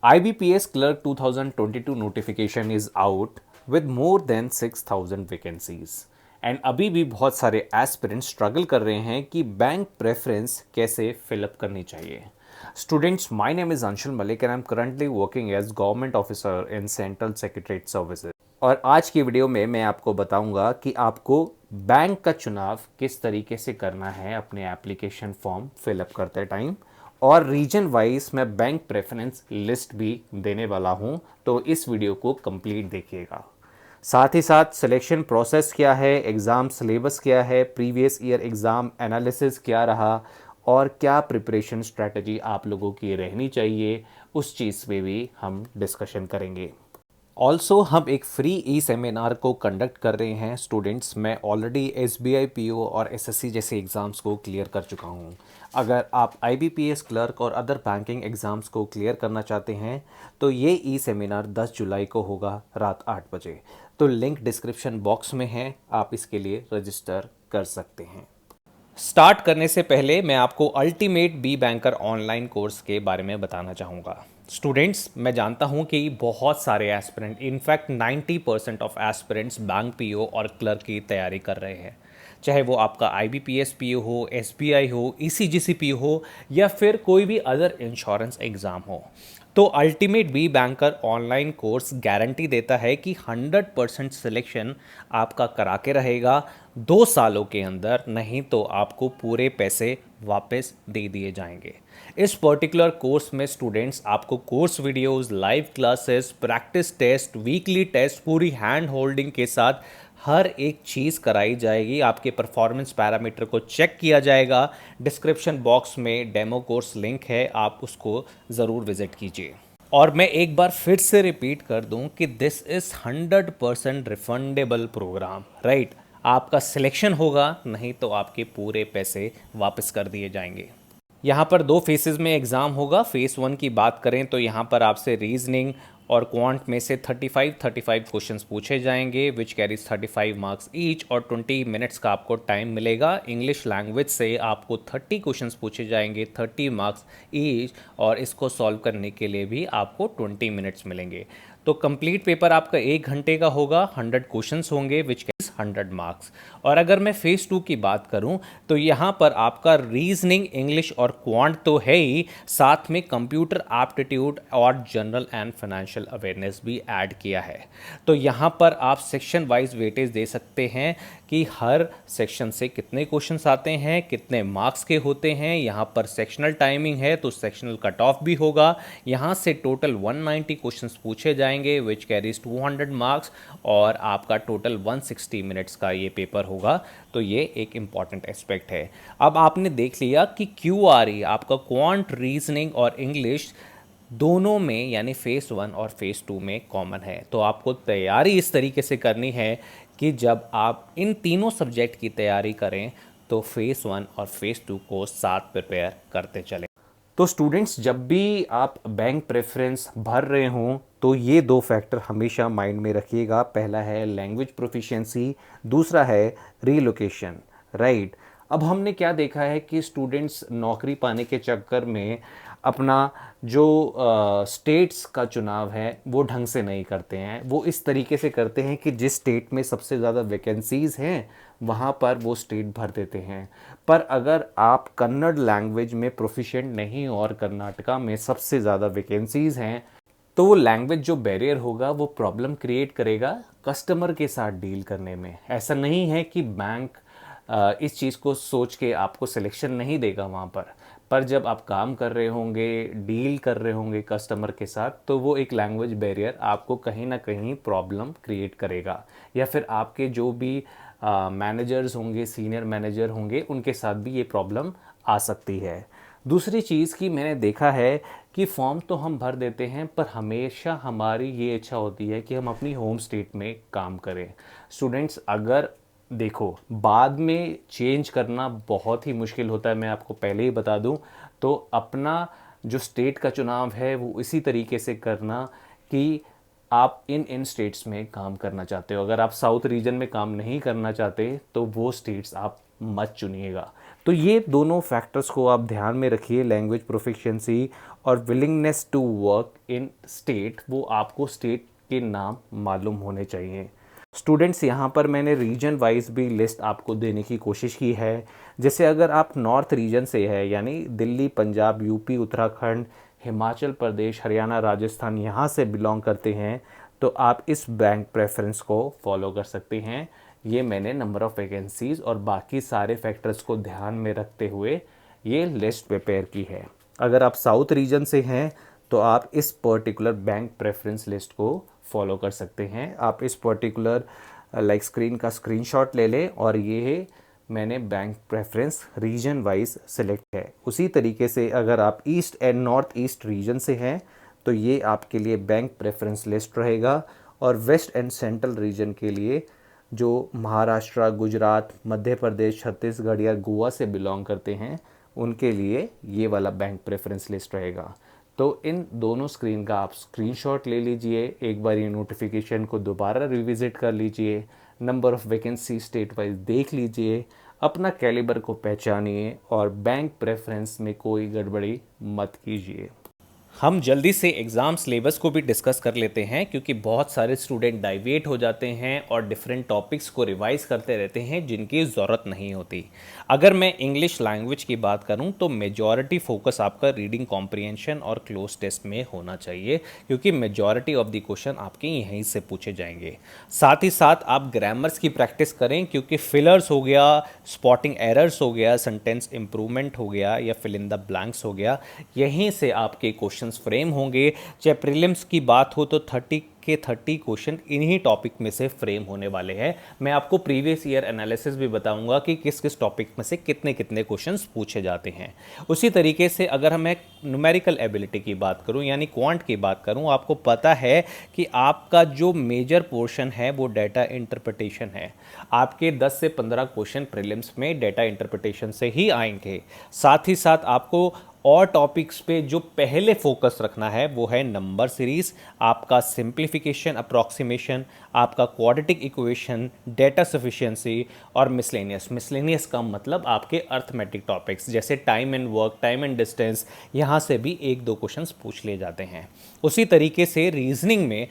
IBPS Clerk 2022 notification is out with more than 6,000 vacancies. And अभी भी बहुत सारे एस्पिरेंट्स स्ट्रगल कर रहे हैं कि बैंक प्रेफरेंस कैसे फिलअप करनी चाहिए. Students, my name is Anshul Malik and I am currently working as government officer in central secretariat services. और आज की वीडियो में मैं आपको बताऊंगा कि आपको बैंक का चुनाव किस तरीके से करना है अपने एप्लीकेशन फॉर्म फिलअप करते टाइम, और रीजन वाइज मैं बैंक प्रेफरेंस लिस्ट भी देने वाला हूं. तो इस वीडियो को कंप्लीट देखिएगा. साथ ही साथ सिलेक्शन प्रोसेस क्या है, एग्ज़ाम सिलेबस क्या है, प्रीवियस ईयर एग्ज़ाम एनालिसिस क्या रहा और क्या प्रिपरेशन स्ट्रैटेजी आप लोगों की रहनी चाहिए, उस चीज़ पे भी हम डिस्कशन करेंगे. ऑल्सो हम एक फ्री ई सेमिनार को कंडक्ट कर रहे हैं. स्टूडेंट्स, मैं ऑलरेडी SBI PO और SSC जैसे एग्ज़ाम्स को क्लियर कर चुका हूं. अगर आप IBPS क्लर्क और अदर बैंकिंग एग्ज़ाम्स को क्लियर करना चाहते हैं तो ये ई सेमिनार 10 जुलाई को होगा रात 8 बजे. तो लिंक डिस्क्रिप्शन बॉक्स में है, आप इसके लिए रजिस्टर कर सकते हैं. स्टार्ट करने से पहले मैं आपको ultimate B banker online course के बारे में बताना चाहूँगा. स्टूडेंट्स, मैं जानता हूँ कि बहुत सारे aspirant, in fact 90% of aspirants bank PO और क्लर्क की तैयारी कर रहे हैं. चाहे वो आपका IBPS PO हो, SBI हो, ECGC हो या फिर कोई भी अदर इंश्योरेंस एग्ज़ाम हो. तो ultimate B banker online course guarantee देता है कि 100% सिलेक्शन आपका करा के रहेगा 2 सालों के अंदर, नहीं तो आपको पूरे पैसे वापस दे दिए जाएंगे. इस पर्टिकुलर कोर्स में स्टूडेंट्स आपको course videos, live classes, practice test, weekly test, पूरी हैंड होल्डिंग के साथ हर एक चीज़ कराई जाएगी. आपके परफॉर्मेंस पैरामीटर को चेक किया जाएगा. डिस्क्रिप्शन बॉक्स में डेमो कोर्स लिंक है, आप उसको ज़रूर विजिट कीजिए. और मैं एक बार फिर से रिपीट कर दूं कि this is 100% refundable program, right. आपका सिलेक्शन होगा, नहीं तो आपके पूरे पैसे वापस कर दिए जाएंगे. यहाँ पर 2 फेसेस में एग्ज़ाम होगा. फेस 1 की बात करें तो यहाँ पर आपसे रीजनिंग और क्वांट में से 35 क्वेश्चंस पूछे जाएंगे, विच कैरीज 35 मार्क्स ईच, और 20 मिनट्स का आपको टाइम मिलेगा. इंग्लिश लैंग्वेज से आपको 30 क्वेश्चंस पूछे जाएंगे, 30 मार्क्स ईच, और इसको सॉल्व करने के लिए भी आपको 20 मिनट्स मिलेंगे. तो कंप्लीट पेपर आपका 1 घंटे का होगा. 100 क्वेश्चंस होंगे, विच कैरीज 100 मार्क्स. और अगर मैं फेज़ 2 की बात करूं तो यहाँ पर आपका रीजनिंग, इंग्लिश और क्वांट तो है ही, साथ में कंप्यूटर एप्टीट्यूड और जनरल एंड फाइनेंशियल अवेयरनेस भी ऐड किया है. तो यहाँ पर आप सेक्शन वाइज वेटेज दे सकते हैं कि हर सेक्शन से कितने क्वेश्चंस आते हैं, कितने मार्क्स के होते हैं. यहाँ पर सेक्शनल टाइमिंग है तो सेक्शनल कट ऑफ भी होगा. यहाँ से टोटल 190 क्वेश्चंस पूछे जाएंगे, विच कैरीज 200 मार्क्स, और आपका टोटल 160 मिनट्स का ये पेपर होगा. तो ये एक इम्पॉर्टेंट एस्पेक्ट है. अब आपने देख लिया कि QRE आपका क्वांट, रीजनिंग और इंग्लिश दोनों में, यानी फेज़ 1 और फेज़ 2 में कॉमन है. तो आपको तैयारी इस तरीके से करनी है कि जब आप इन तीनों सब्जेक्ट की तैयारी करें तो फेज़ 1 और फेज़ 2 को साथ प्रिपेयर करते चलें. तो स्टूडेंट्स, जब भी आप बैंक प्रेफरेंस भर रहे हों तो ये 2 फैक्टर हमेशा माइंड में रखिएगा. पहला है लैंग्वेज प्रोफिशिएंसी, दूसरा है रीलोकेशन, राइट. अब हमने क्या देखा है कि स्टूडेंट्स नौकरी पाने के चक्कर में अपना जो स्टेट्स का चुनाव है वो ढंग से नहीं करते हैं. वो इस तरीके से करते हैं कि जिस स्टेट में सबसे ज़्यादा वैकेंसीज़ हैं वहाँ पर वो स्टेट भर देते हैं. पर अगर आप कन्नड़ लैंग्वेज में प्रोफिशिएंट नहीं और कर्नाटका में सबसे ज़्यादा वैकेंसीज़ हैं, तो वो लैंग्वेज जो बैरियर होगा वो प्रॉब्लम क्रिएट करेगा कस्टमर के साथ डील करने में. ऐसा नहीं है कि बैंक इस चीज़ को सोच के आपको सिलेक्शन नहीं देगा वहाँ पर जब आप काम कर रहे होंगे, डील कर रहे होंगे कस्टमर के साथ, तो वो एक लैंग्वेज बैरियर आपको कहीं ना कहीं प्रॉब्लम क्रिएट करेगा. या फिर आपके जो भी मैनेजर्स होंगे, सीनियर मैनेजर होंगे, उनके साथ भी ये प्रॉब्लम आ सकती है. दूसरी चीज़ की मैंने देखा है कि फॉर्म तो हम भर देते हैं पर हमेशा हमारी ये इच्छा होती है कि हम अपनी होम स्टेट में काम करें. स्टूडेंट्स, अगर देखो, बाद में चेंज करना बहुत ही मुश्किल होता है, मैं आपको पहले ही बता दूं. तो अपना जो स्टेट का चुनाव है वो इसी तरीके से करना कि आप इन स्टेट्स में काम करना चाहते हो. अगर आप साउथ रीजन में काम नहीं करना चाहते तो वो स्टेट्स आप मत चुनिएगा. तो ये दोनों फैक्टर्स को आप ध्यान में रखिए, लैंग्वेज प्रोफिशिएंसी और willingness to work in state, वो आपको स्टेट के नाम मालूम होने चाहिए। स्टूडेंट्स, यहाँ पर मैंने रीजन वाइज भी लिस्ट आपको देने की कोशिश की है। जैसे अगर आप नॉर्थ रीजन से है, यानी दिल्ली, पंजाब, यूपी, उत्तराखंड, हिमाचल प्रदेश, हरियाणा, राजस्थान, यहाँ से बिलोंग करते हैं, तो आप इस बैंक प्रेफरेंस को फॉलो कर सकते हैं। ये मैंने नंबर ऑफ़ वैकेंसीज़ और बाकी सारे फैक्टर्स को ध्यान में रखते हुए ये लिस्ट प्रिपेयर की है। अगर आप साउथ रीजन से हैं तो आप इस पर्टिकुलर बैंक प्रेफरेंस लिस्ट को फॉलो कर सकते हैं। आप इस पर्टिकुलर स्क्रीन का स्क्रीनशॉट ले लें और ये मैंने bank preference region wise select है। उसी तरीके से अगर आप east and north east region से हैं तो ये आपके लिए बैंक प्रेफरेंस लिस्ट रहेगा, और वेस्ट एंड सेंट्रल रीजन के लिए जो महाराष्ट्र, गुजरात, मध्य प्रदेश, छत्तीसगढ़ या गोवा से बिलोंग करते हैं उनके लिए ये वाला बैंक प्रेफरेंस लिस्ट रहेगा। तो इन दोनों स्क्रीन का आप स्क्रीनशॉट ले लीजिए, एक बार ये नोटिफिकेशन को दोबारा रिविजिट कर लीजिए, number of vacancy state wise देख लीजिए, अपना कैलिबर को पहचानिए और बैंक प्रेफरेंस में कोई गड़बड़ी मत कीजिए। हम जल्दी से एग्ज़ाम सिलेबस को भी डिस्कस कर लेते हैं, क्योंकि बहुत सारे स्टूडेंट डाइवेट हो जाते हैं और डिफरेंट टॉपिक्स को रिवाइज करते रहते हैं जिनकी ज़रूरत नहीं होती। अगर मैं इंग्लिश लैंग्वेज की बात करूं तो मेजॉरिटी फोकस आपका रीडिंग कॉम्प्रिहेंशन और क्लोज टेस्ट में होना चाहिए, क्योंकि मेजॉरिटी ऑफ द क्वेश्चन आपके यहीं से पूछे जाएंगे। साथ ही साथ आप ग्रामर्स की प्रैक्टिस करें, क्योंकि फिलर्स हो गया, स्पॉटिंग एरर्स हो गया, सेंटेंस इंप्रूवमेंट हो गया या फिल इन द ब्लैंक्स हो गया, यहीं से आपके क्वेश्चन फ्रेम होंगे। चाहे प्रीलिम्स की बात हो तो 30 के 30 क्वेश्चन इन्हीं टॉपिक में से फ्रेम होने वाले हैं। मैं आपको प्रीवियस ईयर एनालिसिस भी बताऊंगा कि किस किस टॉपिक में से कितने कितने क्वेश्चंस पूछे जाते हैं। उसी तरीके से अगर मैं न्यूमेरिकल एबिलिटी की बात करूं यानी क्वांट की बात करूं, आपको पता है कि आपका जो मेजर पोर्शन है वो डाटा इंटरप्रिटेशन है। आपके 10 से 15 क्वेश्चन प्रीलिम्स में डाटा इंटरप्रिटेशन से ही आएंगे। साथ ही साथ आपको और टॉपिक्स पे जो पहले फोकस रखना है वो है नंबर सीरीज, आपका सिंप्लीफिकेशन, अप्रॉक्सीमेशन, आपका क्वाड्रेटिक इक्वेशन, डेटा सफिशिएंसी और मिसलेनियस। मिसलेनियस का मतलब आपके अर्थमेटिक टॉपिक्स जैसे time and work, time and distance, यहाँ से भी 1-2 क्वेश्चंस पूछ लिए जाते हैं। उसी तरीके से रीजनिंग में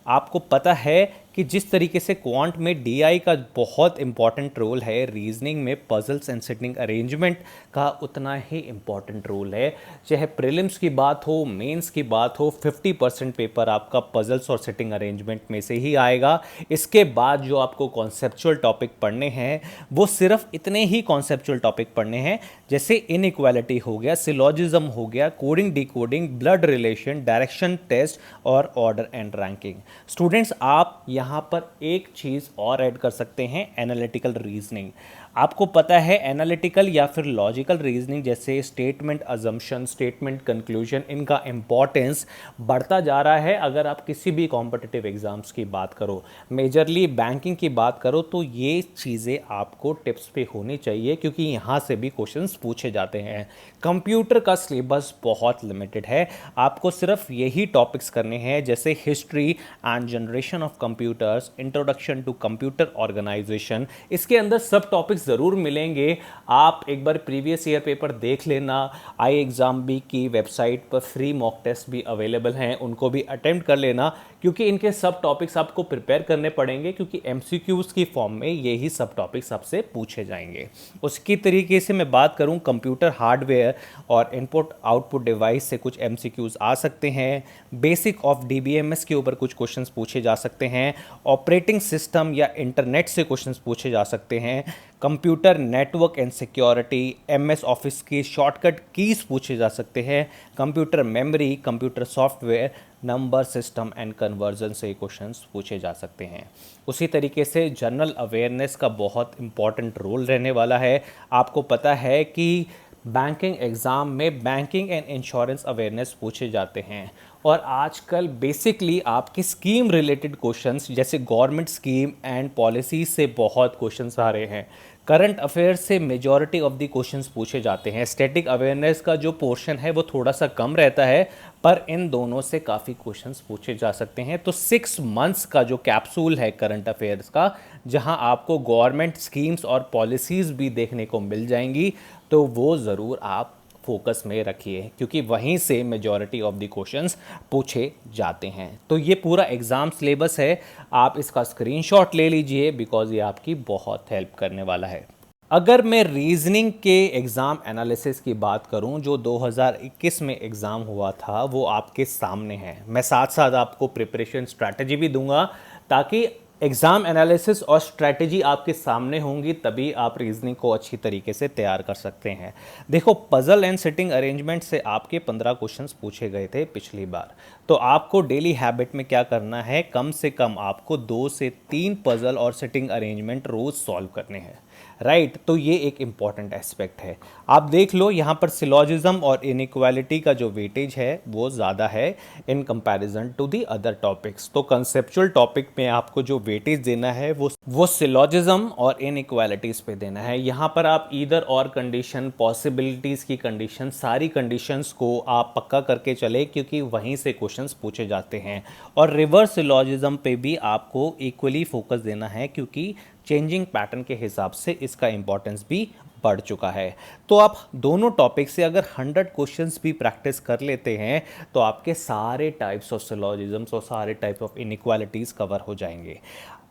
आपको पता है कि जिस तरीके से क्वांट में डीआई का बहुत इंपॉर्टेंट रोल है, रीजनिंग में पजल्स एंड सिटिंग अरेंजमेंट का उतना ही इंपॉर्टेंट रोल है। चाहे प्रीलिम्स की बात हो, मेंस की बात हो, 50% पेपर आपका पजल्स और सिटिंग अरेंजमेंट में से ही आएगा। इसके बाद जो आपको कॉन्सेप्चुअल टॉपिक पढ़ने हैं वो सिर्फ इतने ही कॉन्सेप्चुअल टॉपिक पढ़ने हैं, जैसे इनइक्वालिटी हो गया, सिलॉजिज्म हो गया, coding decoding, blood relation, direction test और ऑर्डर एंड रैंकिंग। स्टूडेंट्स, आप यहाँ पर एक चीज़ और ऐड कर सकते हैं, एनालिटिकल रीजनिंग। आपको पता है एनालिटिकल या फिर लॉजिकल रीजनिंग जैसे स्टेटमेंट अजम्पशन, स्टेटमेंट कंक्लूजन, इनका इंपॉर्टेंस बढ़ता जा रहा है। अगर आप किसी भी कॉम्पिटिटिव एग्जाम्स की बात करो, मेजरली बैंकिंग की बात करो, तो ये चीज़ें आपको टिप्स पे होनी चाहिए, क्योंकि यहाँ से भी क्वेश्चंस पूछे जाते हैं। कंप्यूटर का सिलेबस बहुत लिमिटेड है, आपको सिर्फ यही टॉपिक्स करने हैं जैसे history and generation of computers, introduction to computer organisation. इसके अंदर सब टॉपिक्स ज़रूर मिलेंगे। आप एक बार प्रीवियस ईयर पेपर देख लेना। iExamB की वेबसाइट पर फ्री मॉक टेस्ट भी अवेलेबल हैं, उनको भी अटेम्प्ट कर लेना, क्योंकि इनके सब टॉपिक्स आपको प्रिपेयर करने पड़ेंगे, क्योंकि MCQs की फॉर्म में यही सब टॉपिक्स आपसे पूछे जाएंगे। उसकी तरीके से मैं बात करूं, कंप्यूटर हार्डवेयर और इनपुट आउटपुट डिवाइस से कुछ MCQs आ सकते हैं। बेसिक ऑफ DBMS के ऊपर कुछ क्वेश्चंस पूछे जा सकते हैं। ऑपरेटिंग सिस्टम या इंटरनेट से क्वेश्चंस पूछे जा सकते हैं। Computer network and security, MS office की शॉर्टकट कीज पूछे जा सकते हैं। Computer memory, computer software, number system and conversion से क्वेश्चंस पूछे जा सकते हैं। उसी तरीके से जनरल अवेयरनेस का बहुत इंपॉर्टेंट रोल रहने वाला है। आपको पता है कि बैंकिंग एग्ज़ाम में बैंकिंग एंड इंश्योरेंस अवेयरनेस पूछे जाते हैं, और आजकल बेसिकली आपकी स्कीम रिलेटेड क्वेश्चंस जैसे गवर्नमेंट स्कीम एंड पॉलिसी से बहुत क्वेश्चंस आ रहे हैं। करंट अफेयर्स से मेजॉरिटी ऑफ द क्वेश्चंस पूछे जाते हैं। स्टैटिक अवेयरनेस का जो पोर्शन है वो थोड़ा सा कम रहता है, पर इन दोनों से काफ़ी क्वेश्चंस पूछे जा सकते हैं। तो 6 मंथ्स का जो कैप्सूल है करंट अफेयर्स का, जहां आपको गवर्नमेंट स्कीम्स और पॉलिसीज़ भी देखने को मिल जाएंगी, तो वो ज़रूर आप फोकस में रखिए, क्योंकि वहीं से मेजॉरिटी ऑफ द क्वेश्चंस पूछे जाते हैं। तो ये पूरा एग्ज़ाम सिलेबस है, आप इसका स्क्रीनशॉट ले लीजिए, बिकॉज ये आपकी बहुत हेल्प करने वाला है। अगर मैं रीजनिंग के एग्ज़ाम एनालिसिस की बात करूं, जो 2021 में एग्ज़ाम हुआ था, वो आपके सामने है। मैं साथ साथ आपको प्रिपरेशन स्ट्रैटेजी भी दूंगा, ताकि एग्ज़ाम एनालिसिस और स्ट्रैटेजी आपके सामने होंगी, तभी आप रीजनिंग को अच्छी तरीके से तैयार कर सकते हैं। देखो, पजल एंड सिटिंग अरेंजमेंट से आपके 15 क्वेश्चंस पूछे गए थे पिछली बार। तो आपको डेली हैबिट में क्या करना है, कम से कम आपको 2 से 3 पजल और सिटिंग अरेंजमेंट रोज़ सॉल्व करने हैं, राइट। तो ये एक इंपॉर्टेंट एस्पेक्ट है। आप देख लो, यहाँ पर सिलॉजिज्म और इनइक्वालिटी का जो वेटेज है वो ज़्यादा है in comparison to the other topics. तो कंसेप्चुअल टॉपिक में आपको जो वेटेज देना है वो सिलॉजिज्म और इनइक्वालिटीज़ पे देना है। यहाँ पर आप ईदर और कंडीशन, पॉसिबिलिटीज़ की कंडीशन, सारी कंडीशंस को आप पक्का करके चले, क्योंकि वहीं से क्वेश्चंस पूछे जाते हैं। और रिवर्स सिलॉजिज्म पे भी आपको इक्वली फोकस देना है, क्योंकि चेंजिंग पैटर्न के हिसाब से इसका इंपॉर्टेंस भी बढ़ चुका है। तो आप दोनों टॉपिक से अगर 100 क्वेश्चंस भी प्रैक्टिस कर लेते हैं, तो आपके सारे टाइप्स ऑफ सिलॉजिज्म्स और सारे टाइप ऑफ इनइक्वालिटीज़ कवर हो जाएंगे।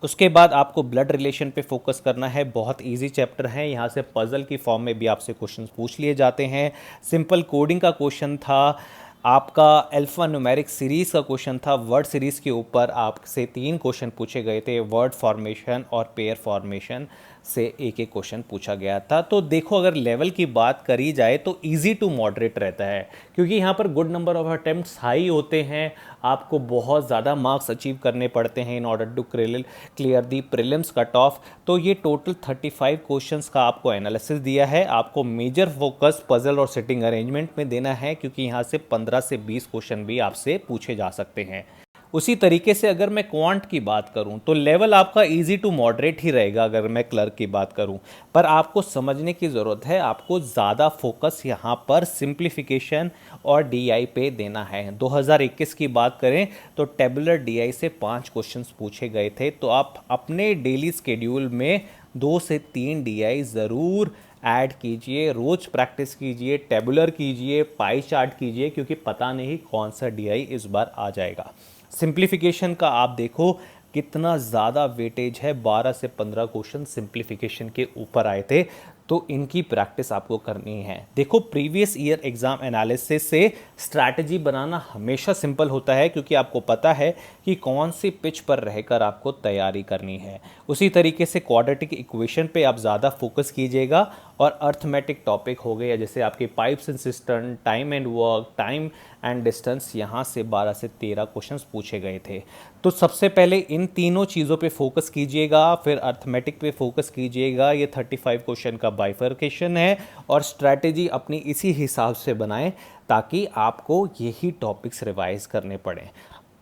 उसके बाद आपको ब्लड रिलेशन पे फोकस करना है। बहुत इजी चैप्टर है, यहाँ से पजल की फॉर्म में भी आपसे क्वेश्चंस पूछ लिए जाते हैं। सिंपल कोडिंग का क्वेश्चन था, आपका अल्फा न्यूमेरिक सीरीज़ का क्वेश्चन था, वर्ड सीरीज़ के ऊपर आपसे 3 क्वेश्चन पूछे गए थे। वर्ड फॉर्मेशन और पेयर फॉर्मेशन से एक एक क्वेश्चन पूछा गया था। तो देखो, अगर लेवल की बात करी जाए तो इजी टू मॉडरेट रहता है, क्योंकि यहाँ पर good number of attempts high होते हैं। आपको बहुत ज़्यादा मार्क्स अचीव करने पड़ते हैं in order to clear the prelims cut off. तो ये टोटल 35 क्वेश्चंस का आपको एनालिसिस दिया है। आपको मेजर फोकस पजल और सिटिंग अरेंजमेंट में देना है, क्योंकि यहाँ से 15 से 20 क्वेश्चन भी आपसे पूछे जा सकते हैं। उसी तरीके से अगर मैं क्वांट की बात करूं, तो लेवल आपका इजी टू मॉडरेट ही रहेगा अगर मैं क्लर्क की बात करूं। पर आपको समझने की ज़रूरत है, आपको ज़्यादा फोकस यहाँ पर सिंप्लीफिकेशन और डीआई पे देना है। 2021 की बात करें तो टेबुलर डीआई से 5 क्वेश्चंस पूछे गए थे। तो आप अपने डेली स्केड्यूल में 2 से 3 डीआई ज़रूर ऐड कीजिए, रोज़ प्रैक्टिस कीजिए, टेबुलर कीजिए, पाई चार्ट कीजिए, क्योंकि पता नहीं कौन सा डीआई इस बार आ जाएगा। सिंप्लीफिकेशन का आप देखो कितना ज़्यादा वेटेज है, 12 से 15 क्वेश्चन सिंप्लीफिकेशन के ऊपर आए थे। तो इनकी प्रैक्टिस आपको करनी है। देखो, प्रीवियस ईयर एग्जाम एनालिसिस से स्ट्रैटेजी बनाना हमेशा सिंपल होता है, क्योंकि आपको पता है कि कौन सी पिच पर रहकर आपको तैयारी करनी है। उसी तरीके से क्वाड्रेटिक इक्वेशन पे आप ज़्यादा फोकस कीजिएगा, और अर्थमेटिक टॉपिक हो गए जैसे आपके pipes and system, time and work, time and distance, यहाँ से 12 से 13 क्वेश्चंस पूछे गए थे। तो सबसे पहले इन तीनों चीज़ों पे फोकस कीजिएगा, फिर अर्थमेटिक पे फोकस कीजिएगा। ये 35 क्वेश्चन का बाइफर्केशन है, और स्ट्रैटेजी अपनी इसी हिसाब से बनाएं, ताकि आपको यही टॉपिक्स रिवाइज करने पड़े।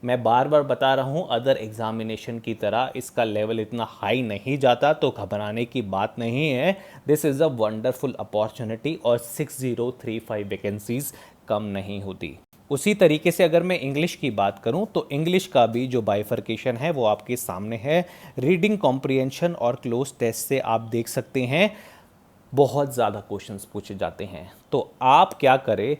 मैं बार बार बता रहा हूँ, अदर एग्जामिनेशन की तरह इसका लेवल इतना हाई नहीं जाता, तो घबराने की बात नहीं है। This is a wonderful opportunity, और 6035 वैकेंसीज कम नहीं होती। उसी तरीके से अगर मैं इंग्लिश की बात करूं, तो इंग्लिश का भी जो बाइफर्केशन है वो आपके सामने है। रीडिंग कॉम्प्रिहेंशन और क्लोज टेस्ट से आप देख सकते हैं बहुत ज़्यादा क्वेश्चंस पूछे जाते हैं। तो आप क्या करें,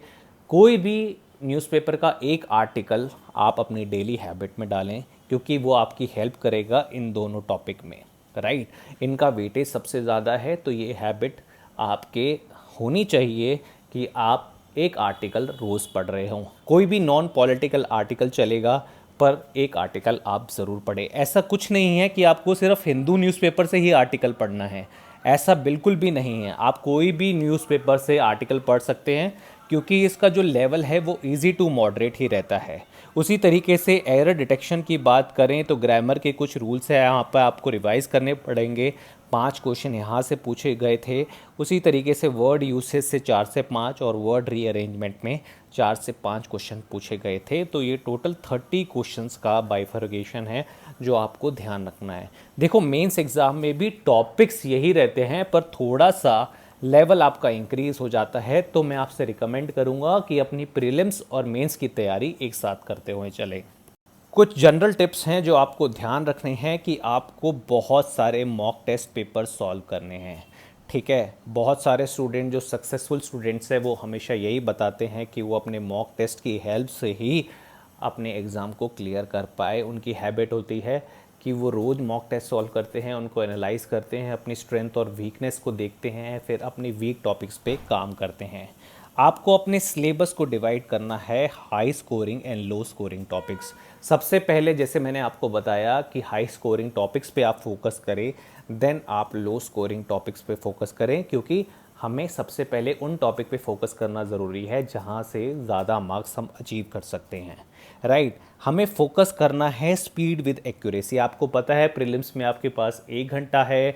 कोई भी न्यूज़पेपर का एक आर्टिकल आप अपनी डेली हैबिट में डालें, क्योंकि वो आपकी हेल्प करेगा इन दोनों टॉपिक में, राइट। इनका वेटेज सबसे ज़्यादा है, तो ये हैबिट आपके होनी चाहिए कि आप एक आर्टिकल रोज़ पढ़ रहे हों। कोई भी नॉन पॉलिटिकल आर्टिकल चलेगा, पर एक आर्टिकल आप ज़रूर पढ़ें। ऐसा कुछ नहीं है कि आपको सिर्फ हिंदू न्यूज़पेपर से ही आर्टिकल पढ़ना है, ऐसा बिल्कुल भी नहीं है। आप कोई भी न्यूज़पेपर से आर्टिकल पढ़ सकते हैं, क्योंकि इसका जो लेवल है वो इजी टू मॉडरेट ही रहता है। उसी तरीके से एरर डिटेक्शन की बात करें, तो ग्रामर के कुछ रूल्स हैं, यहाँ पर आपको रिवाइज करने पड़ेंगे। 5 क्वेश्चन यहाँ से पूछे गए थे। उसी तरीके से वर्ड यूसेज से 4 से 5, और वर्ड रीअरेंजमेंट में 4 से 5 क्वेश्चन पूछे गए थे। तो ये टोटल 30 क्वेश्चंस का बाइफर्केशन है, जो आपको ध्यान रखना है। देखो, मेंस एग्ज़ाम में भी टॉपिक्स यही रहते हैं, पर थोड़ा सा लेवल आपका इंक्रीज हो जाता है। तो मैं आपसे रिकमेंड करूंगा कि अपनी प्रीलिम्स और मेंस की तैयारी एक साथ करते हुए चलें। कुछ जनरल टिप्स हैं जो आपको ध्यान रखने हैं कि आपको बहुत सारे मॉक टेस्ट पेपर सॉल्व करने हैं। ठीक है, बहुत सारे स्टूडेंट जो सक्सेसफुल स्टूडेंट्स हैं वो हमेशा यही बताते हैं कि वो अपने मॉक टेस्ट की हेल्प से ही अपने एग्ज़ाम को क्लियर कर पाए। उनकी हैबिट होती है कि वो रोज़ मॉक टेस्ट सॉल्व करते हैं, उनको एनालाइज करते हैं, अपनी स्ट्रेंथ और वीकनेस को देखते हैं, फिर अपनी वीक टॉपिक्स पे काम करते हैं। आपको अपने सिलेबस को डिवाइड करना है high scoring and low scoring topics. सबसे पहले जैसे मैंने आपको बताया कि हाई स्कोरिंग टॉपिक्स पे आप फोकस करें, देन आप लो स्कोरिंग टॉपिक्स पे फोकस करें, क्योंकि हमें सबसे पहले उन टॉपिक पे फोकस करना ज़रूरी है जहाँ से ज़्यादा मार्क्स हम अचीव कर सकते हैं। राइट, हमें फोकस करना है स्पीड विद एक्यूरेसी। आपको पता है प्रीलिम्स में आपके पास 1 घंटा है,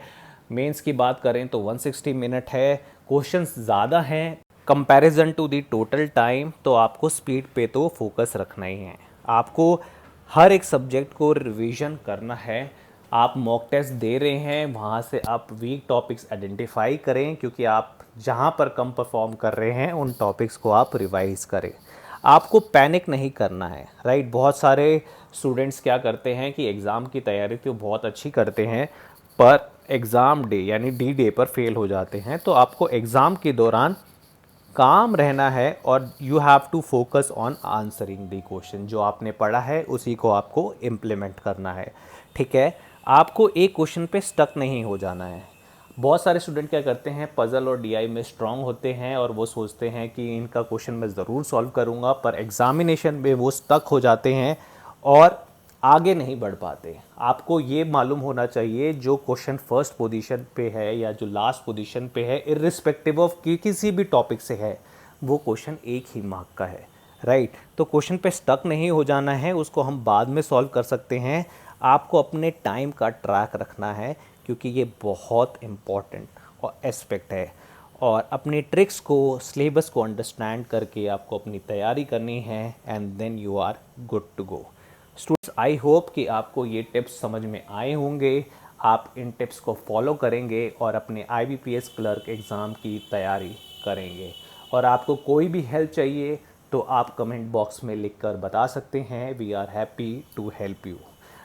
मेंस की बात करें तो 160 मिनट है, क्वेश्चंस ज़्यादा हैं comparison to the total time, तो आपको स्पीड पे तो फोकस रखना ही है। आपको हर एक सब्जेक्ट को रिवीजन करना है। आप मॉक टेस्ट दे रहे हैं, वहाँ से आप वीक टॉपिक्स आइडेंटिफाई करें, क्योंकि आप जहाँ पर कम परफॉर्म कर रहे हैं उन टॉपिक्स को आप रिवाइज करें। आपको पैनिक नहीं करना है। राइट, बहुत सारे स्टूडेंट्स क्या करते हैं कि एग्ज़ाम की तैयारी तो बहुत अच्छी करते हैं, पर एग्ज़ाम डे यानी डी डे पर फेल हो जाते हैं। तो आपको एग्ज़ाम के दौरान काम रहना है और you have to focus on answering the question. जो आपने पढ़ा है उसी को आपको इम्प्लीमेंट करना है। ठीक है, आपको एक क्वेश्चन पे स्टक नहीं हो जाना है। बहुत सारे स्टूडेंट क्या करते हैं, पजल और डीआई में स्ट्रांग होते हैं और वो सोचते हैं कि इनका क्वेश्चन मैं ज़रूर सॉल्व करूंगा, पर एग्जामिनेशन में वो स्टक हो जाते हैं और आगे नहीं बढ़ पाते। आपको ये मालूम होना चाहिए जो क्वेश्चन फर्स्ट पोजीशन पे है या जो लास्ट पोजीशन पे है, इर्रिस्पेक्टिव ऑफ कि किसी भी टॉपिक से है, वो क्वेश्चन एक ही मार्क का है। राइट, तो क्वेश्चन पे स्टक नहीं हो जाना है, उसको हम बाद में सॉल्व कर सकते हैं। आपको अपने टाइम का ट्रैक रखना है, क्योंकि ये बहुत इम्पॉर्टेंट और एस्पेक्ट है। और अपने ट्रिक्स को, सिलेबस को अंडरस्टैंड करके आपको अपनी तैयारी करनी है, and then you are good to go. Students, I hope कि आपको ये टिप्स समझ में आए होंगे। आप इन टिप्स को फॉलो करेंगे और अपने IBPS क्लर्क एग्ज़ाम की तैयारी करेंगे। और आपको कोई भी हेल्प चाहिए तो आप कमेंट बॉक्स में लिखकर बता सकते हैं। We are happy to help you.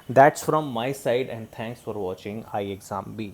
That's from my side and thanks for watching I exam B.